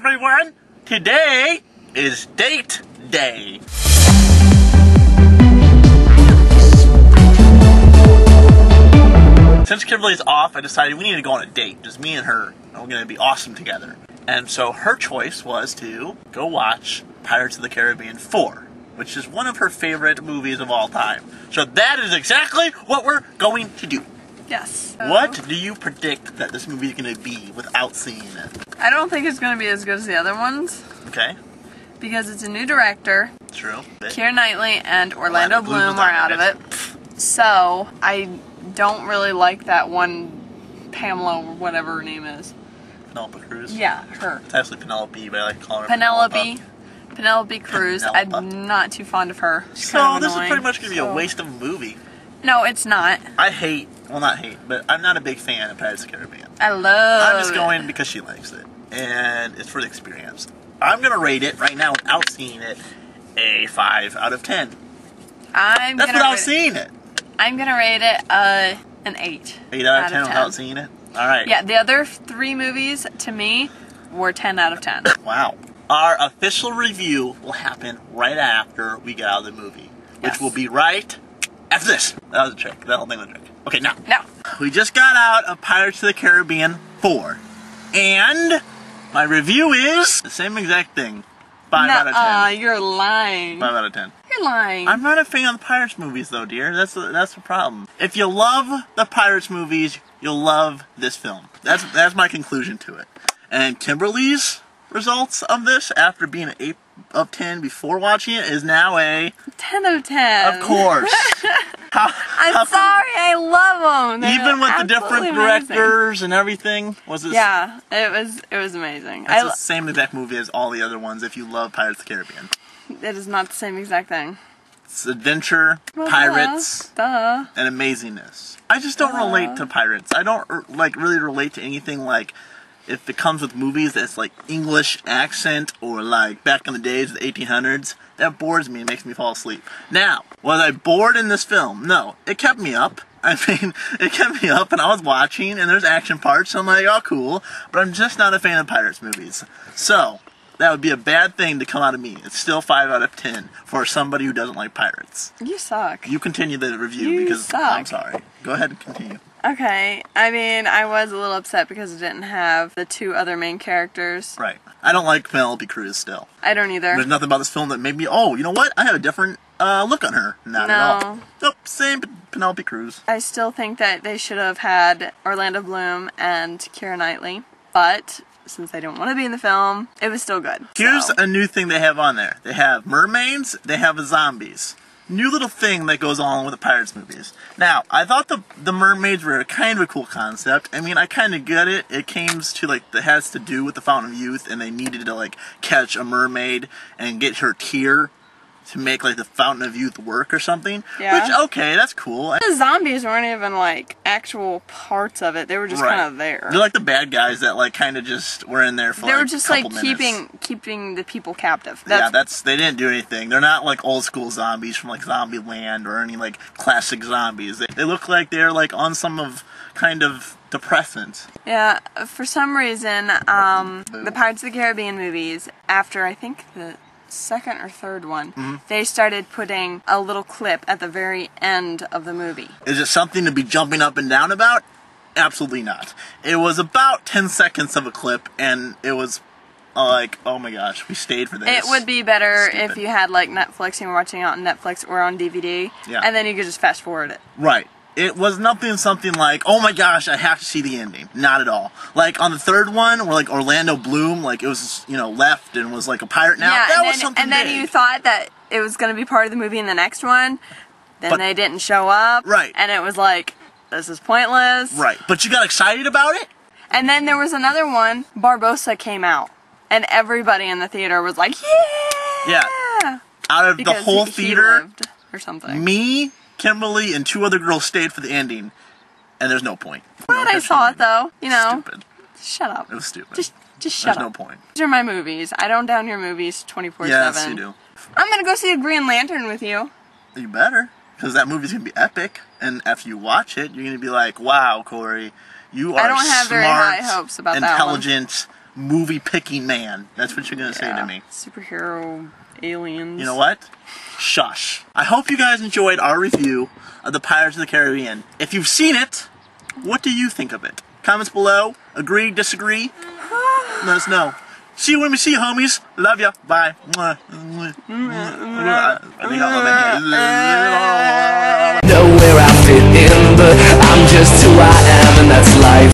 everyone! Today is date day. Since Kimberly's off, I decided we need to go on a date. Just me and her. And we're going to be awesome together. And so her choice was to go watch Pirates of the Caribbean 4, which is one of her favorite movies of all time. So that is exactly what we're going to do. Yes. What do you predict that this movie is going to be without seeing it? I don't think it's going to be as good as the other ones. Okay. Because it's a new director. True. Keira Knightley and Orlando Bloom are out of it. So, I don't really like that one Pamela, or whatever her name is. Penelope Cruz? Yeah, her. It's actually Penelope, but I like calling her Penelope Cruz. Penelope. I'm not too fond of her. She's So kind of this annoying. is pretty much going to be a waste of a movie. No, it's not. I hate, well not hate, but I'm not a big fan of Pirates of the Caribbean. I love I'm just going because she likes it. And it's for the experience. I'm going to rate it right now without seeing it a 5 out of 10. That's without seeing it. I'm going to rate it an 8. 8 out of 10 without seeing it? Alright. Yeah, the other 3 movies, to me, were 10 out of 10. Wow. Our official review will happen right after we get out of the movie. Which will be right after this. That was a trick. That whole thing was a trick. Okay, now. We just got out of Pirates of the Caribbean 4. And my review is the same exact thing. 5 out of 10. You're lying. 5 out of 10. You're lying. I'm not a fan of the Pirates movies though, dear. That's the problem. If you love the Pirates movies, you'll love this film. That's my conclusion to it. And Kimberly's results of this, after being an 8 of 10 before watching it, is now a 10 of 10. Of course. I'm sorry, I love them. Even with the different directors and everything, was it? Yeah, it was amazing. It's the same exact movie as all the other ones. If you love Pirates of the Caribbean, it is not the same exact thing. It's adventure, pirates, and amazingness. I just don't relate to pirates. I don't really relate to anything like. If it comes with movies that's like English accent or like back in the days of the 1800s, that bores me and makes me fall asleep. Now, was I bored in this film? No. It kept me up. I mean, it kept me up and I was watching and there's action parts, so I'm like, oh cool. But I'm just not a fan of Pirates movies. So, that would be a bad thing to come out of me. It's still 5 out of 10 for somebody who doesn't like pirates. You suck. You continue the review because I'm sorry. Go ahead and continue. Okay, I mean, I was a little upset because it didn't have the 2 other main characters. Right. I don't like Penelope Cruz still. I don't either. There's nothing about this film that made me, oh, you know what? I have a different look on her. Not at all. Nope, same Penelope Cruz. I still think that they should have had Orlando Bloom and Keira Knightley, but since they didn't want to be in the film, it was still good. Here's a new thing they have on there. They have mermaids, they have zombies. New little thing that goes on with the Pirates movies. Now, I thought the mermaids were kind of a cool concept. I mean, I kind of get it. It came to, like, that has to do with the Fountain of Youth, and they needed to, like, catch a mermaid and get her tear to make, like, the Fountain of Youth work or something. Yeah. Which, okay, that's cool. The zombies weren't even, like, actual parts of it. They were just kind of there. They're like the bad guys that, like, kind of just were in there for, they were just, a couple like, keeping the people captive. They didn't do anything. They're not, like, old school zombies from, like, Zombieland or any, like, classic zombies. They look like they're, like, on some of, kind of, depressant. Yeah, for some reason, the Pirates of the Caribbean movies, after, I think, the 2nd or 3rd one, they started putting a little clip at the very end of the movie. Is it something to be jumping up and down about? Absolutely not. It was about 10 seconds of a clip, and it was like, oh my gosh, we stayed for this. It would be better if you had like Netflix and you were watching it on Netflix or on DVD, and then you could just fast forward it. Right. It was something like, oh my gosh, I have to see the ending. Not at all. Like, on the 3rd one, where, like, Orlando Bloom, like, it was, you know, left and was, like, a pirate now. Yeah, that was something big. And then you thought that it was going to be part of the movie in the next one, then they didn't show up. Right. And it was like, this is pointless. Right. But you got excited about it? And then there was another one, Barbossa came out, and everybody in the theater was like, yeah! Yeah. Out of the whole theater, he lived, or something. Me, Kimberly, and 2 other girls stayed for the ending, and there's no point. Glad I saw it, though. You know. Stupid. Shut up. It was stupid. Just shut up. There's no point. These are my movies. I don't down your movies 24/7. Yes, you do. I'm gonna go see a Green Lantern with you. You better, because that movie's gonna be epic, and after you watch it, you're gonna be like, wow, Corey, you are I don't have smart, very high hopes about that one. intelligent, movie picking man. That's what you're gonna say to me. Superhero aliens. You know what? Shush. I hope you guys enjoyed our review of the Pirates of the Caribbean. If you've seen it, what do you think of it? Comments below. Agree, disagree? Let us know. See you when we see you, homies. Love ya. Bye. I think I'll open here. Know where I fit in, but I'm just who I am, and that's life.